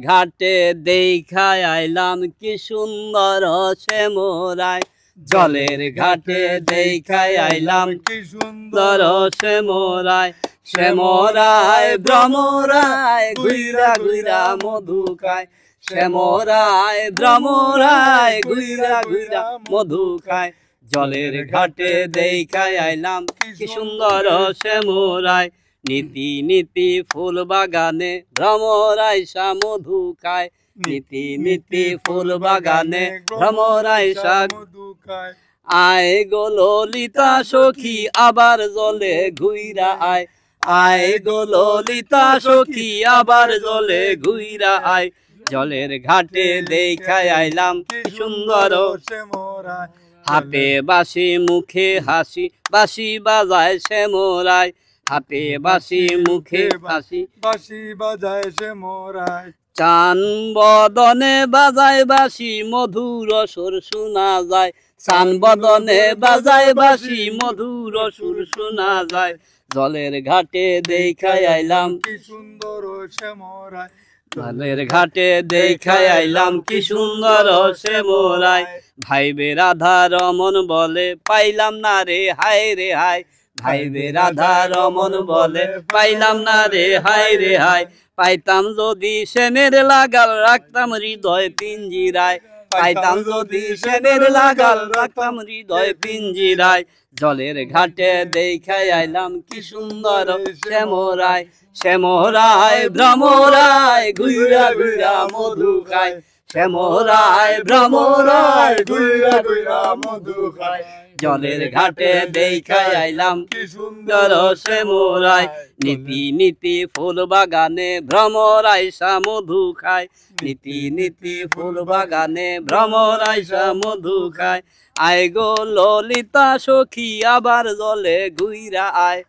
ঘাটে দেখায় আইলাম কি সুন্দর শ্যামরায়। জলের ঘাটে দেখায় আইলাম কি সুন্দর শ্যামরায়। শ্যামরায় ভ্রমরায় ঘুইরা ঘুইরা মধু খায়। শ্যামরায় ভ্রমরায় ঘুইরা ঘুইরা মধু খায়। জলের ঘাটে দেখায় আইলাম কি সুন্দর শ্যামরায়। নীতি নীতি ফুল বাগানে ভ্রমরায় মধু খায়। নীতি নীতি ফুল বাগানে ভ্রমরায় মধু খায়। আয় গো ললিতা সখী আবার জলে ঘুইরা আয়। আয় গো ললিতা সখী আবার জলে ঘুইরা আয়। জলের ঘাটে দেখায় আইলাম কি সুন্দর শ্যামরায়। হাতে বাঁশি মুখে হাসি বাঁশি বাজায় শ্যামরায়। হাতে বাঁশি মুখে বাঁশি বাঁশি বাজায় শ্যামরায়। চান বদনে বাজায় বাঁশি মধুর সুর শোনা যায়। চান বদনে বাজায় বাঁশি মধুর সুর শোনা যায়। জলের ঘাটে দেখায় আইলাম কি সুন্দর শ্যামরায়। জলের ঘাটে দেখায় আইলাম কি সুন্দর শ্যামরায়। ভাইবে রাধা রমন বলে পাইলাম না রে হায় রে হায়। ভাইবে রাধা রমন বলে পাইলাম না রে হায় রে হায়। পাইতাম যদি শ্যামের লাগাল রাখতাম হৃদয় পিঞ্জিরায়। পাইতাম যদি শ্যামের লাগাল রাখতাম হৃদয় পিঞ্জিরায়। জলের ঘাটে দেখায় আইলাম কি সুন্দর শ্যামরায়। শ্যামরায় ভ্রমরায় ঘুইরা ঘুইরা মধু খায়। শ্যামরায় ভ্রমরায় ঘুইরা ঘুইরা মধু খায়। জলের ঘাটে দেখায় আইলাম কি সুন্দর শ্যামরায়। নীতি নীতি ফুল বাগানে ভ্রমরায় মধু খায়। নীতি নীতি ফুল বাগানে ভ্রমরায় মধু খায়। আয় গো ললিতা সখী আবার জলে ঘুইরা আয়।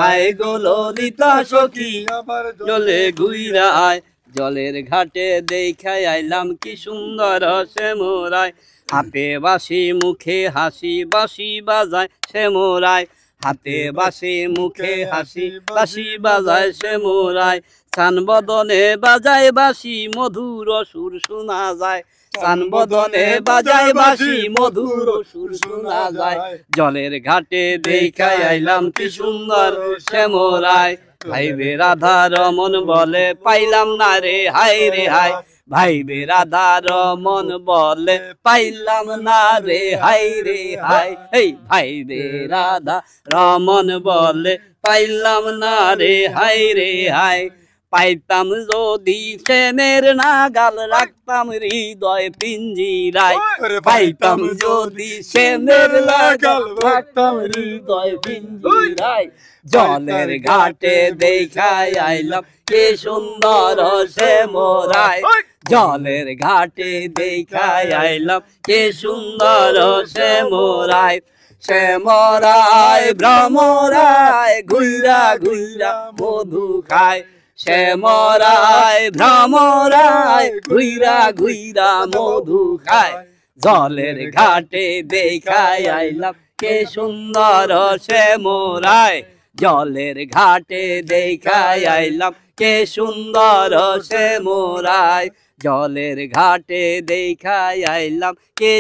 আয় গো ললিতা সখী আবার জলে ঘুইরা আয়। জলের ঘাটে দেখায় আইলাম কি সুন্দর শ্যামরায়। হাতে বাঁশি মুখে হাসি বাঁশি বাজায় শ্যামরায়। হাতে বাঁশি মুখে হাসি বাঁশি বাজায় শ্যামরায়। চান বদনে বাজায় বাঁশি মধুর সুর শোনা যায়। চান বদনে বাজায় বাঁশি মধুর সুর শোনা যায়। জলের ঘাটে দেখায় আইলাম কি সুন্দর শ্যামরায়। ভাইবে রাধা রমন বলে পাইলাম না রে হায় রে হায়। ভাইবে রাধা রমন বলে পাইলাম না রে হায় রে হায়। এই ভাইবে রাধা রমন বলে পাইলাম না রে হায় রে হায়। পাইতাম যদি শ্যামের নাগাল রাখতাম হৃদয় পিঞ্জিরায়। পাইতাম যদি শ্যামের নাগাল রাখতাম হৃদয় পিঞ্জিরায়। জলের ঘাটে দেখায় আইলাম কি সুন্দর শ্যামরায়। জলের ঘাটে দেখায় আইলাম কি সুন্দর শ্যামরায়। শ্যামরায় ভ্রমরায় ঘুইরা ঘুইরা মধু খায়। শ্যামরায় ভ্রমরায় ঘুইরা ঘুইরা মধু খায়। জলের ঘাটে দেখায় আইলাম কে সুন্দর শ্যামরায়। জলের ঘাটে দেখায় আইলাম কে সুন্দর শ্যামরায়। জলের ঘাটে দেখায় আইলাম কে